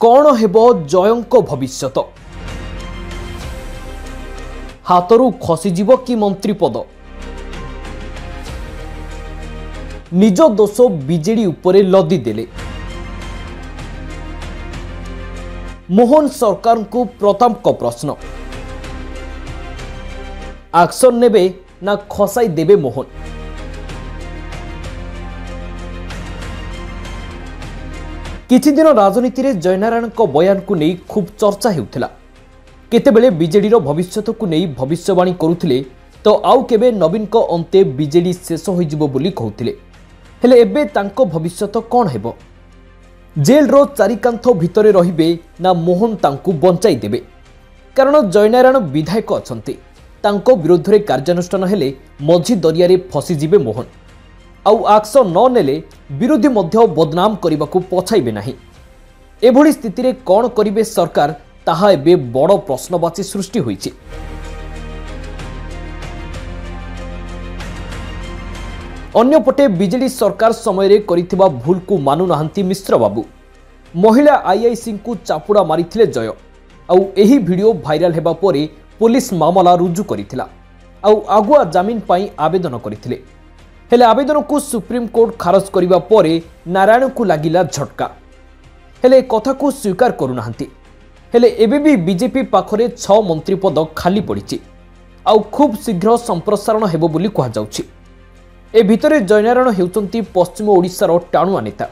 कौन हेबो जयंक भविष्यत हाथरू खसीजीव कि मंत्री पद निज दोष बीजेडी उपरे लदी देले मोहन सरकार को प्रताप को प्रश्न एक्शन नेबे ना खसाई देबे मोहन किछि दिन राजनीति रे जयनारायण को बयान को नहीं खूब चर्चा हेउथिला केतेबेले बीजेडी भविष्यत को नहीं भविष्यवाणी करुथिले तो आउ केबे नवीन को अंते बीजेडी शेष होइजिबो बोली कहउथिले हेले एबे तांको भविष्यत कोन हेबो जेल रो चारिकांथ भितरे रहिबे ना मोहन तांको बंचाई देबे कारण जयनारायण विधायक अछंती तांको विरोध रे कार्यानुष्ठान हेले मझी दरिया रे फसी जिबे मोहन आउ एक्शन न नेले विरोधी मध्य बदनाम करने को पछाइबे नहीं एभली स्थिति रे कौन करिबे सरकार ताहा एबे बड़ प्रश्नवाची सृष्टि होइछि। अन्यपटे बीजेडी सरकार समय रे करिथिबा भूल को मानु नाहंती मिश्र बाबू महिला आईआईसी को चापुड़ा मारिथिले जय आउ एही वीडियो भाइराल हेबा परे पुलिस मामला रुजु करिथिला आउ आगुआ जमीन पाई आवेदन करिथिले हेले आवेदन को सुप्रीम कोर्ट खारज करिबा परे नारायण को लागिला झटका हेले कथा को स्वीकार करूनाहांती हेले एबे भी बीजेपी पाखरे 6 मंत्री पद खाली पड़िछि आउ खूब शीघ्र संप्रसारण हेबो बोली कहा जाउछि। ए भितरे जयनारायण हेउचंती पश्चिम ओडिशार टाणुआ नेता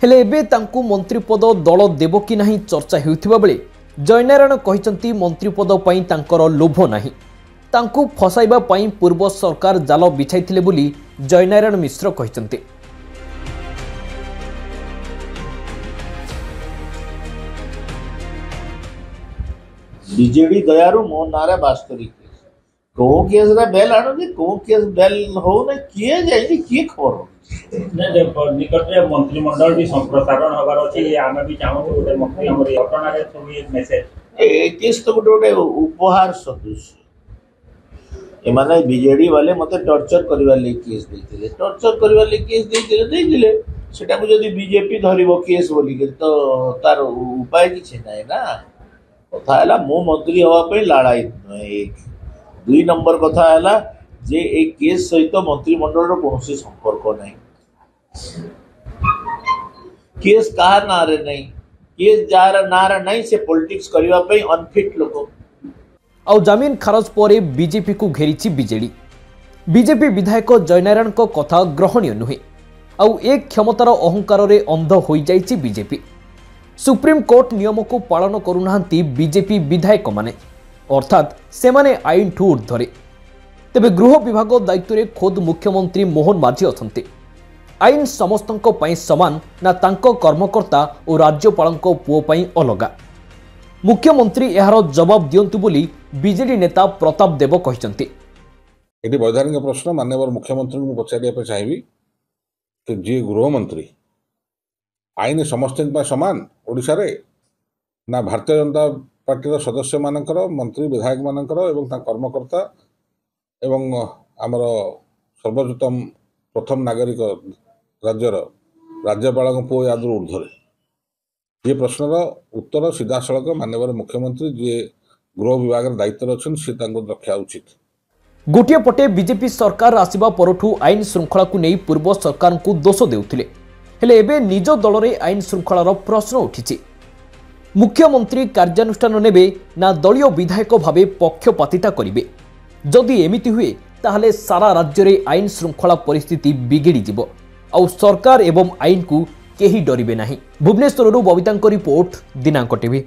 हेले एबे तांकु मंत्री पद दल देबो कि नाही चर्चा हेउथिबा बेले जयनारायण कहिसंती मंत्री पद पई तांकर लोभ नाही तांकु फसाइबा पई पूर्व सरकार जाल बिछाइथिले बोली जयनारायण मिश्र कहिसंती। बीजेडी दयारु मो नारे 72 केस को केस रे बेल आनो जे को केस बेल हो न किए जाई की खबर ने देखो निकट रे मंत्रिमंडल भी संप्रसारण हबार अछि आमे भी चाहू गोटे मंत्री हमर घटना रे सब एक मेसेज ए केस तो गोटे उपहार सदृश एमाने बीजेडी वाले मते टॉर्चर करबा ले केस देथिले टॉर्चर करबा ले केस देथिले सेटा को जदी बीजेपी धरिबो केस बोली के तो तार उपाय किछ नै ना कथा हला मो मंत्री हवा पे लड़ाई एक 2 नंबर कथा हला जे एक केस सहित मंत्रिमंडल रो कोनोसी संपर्क नै केस कहा नारे नहीं केस जार नारा नहीं से पॉलिटिक्स करबा पे अनफिट लोक आउ जमीन खारज परे बीजेपी को घेरी बीजेडी बीजेपी विधायक जयनारायण को कथा ग्रहणीय नुहे आउ एक क्षमतार अहंकार रे अंध होई जाइछि बीजेपी सुप्रीम कोर्ट नियम को पालन करूनाहांती बीजेपी विधायक माने अर्थात से माने आईन ठू ऊर्ध्वरे तेबे गृह विभाग दायित्व रे खोद मुख्यमंत्री मोहन माझी अछंती आईन समस्तंको पई समान ना तांको कर्मकर्ता और राज्यपालंको पुओ पई अलगा मुख्यमंत्री यार जवाब दियंतु बोली बीजेडी नेता प्रताप देव कहिसंती। एटी वैधानिक प्रश्न माननीय मुख्यमंत्री को पचारिया चाहिए कि जी गृहमंत्री आईन समस्त समान ओडिशा रे ना भारतीय जनता पार्टी सदस्य मानकर मंत्री विधायक मानकर एवं कर्मकर्ता एवं आमर सर्वोच्चतम प्रथम नागरिक राज्यर राज्यपाल पुओ याद ऊर्ध्वरे ये प्रश्नर उत्तर सीधा सड़क माननीय मुख्यमंत्री जी गृह विभाग दायित्व अच्छे सी रखा उचित। गोटे पटे बीजेपी सरकार आसिबा परठू आईन श्रृंखला को नहीं पूर्व सरकार को दोष देउथिले हेले एबे निज दल रे आईन श्रृंखलार प्रश्न उठिछि मुख्यमंत्री कार्यानुष्ठान नेबे ना दलीय विधायक भावे पक्षपातिता करिवे जदि एमिति हुए ताहले सारा राज्य रे आईन श्रृंखला परिस्थिति बिगिड़ी जिवो आउ सरकार एवं आईन को केही डरिबे नाही। भुवनेश्वरରୁ बबिताଙ୍କ रिपोर्ट दिनांक टीवी।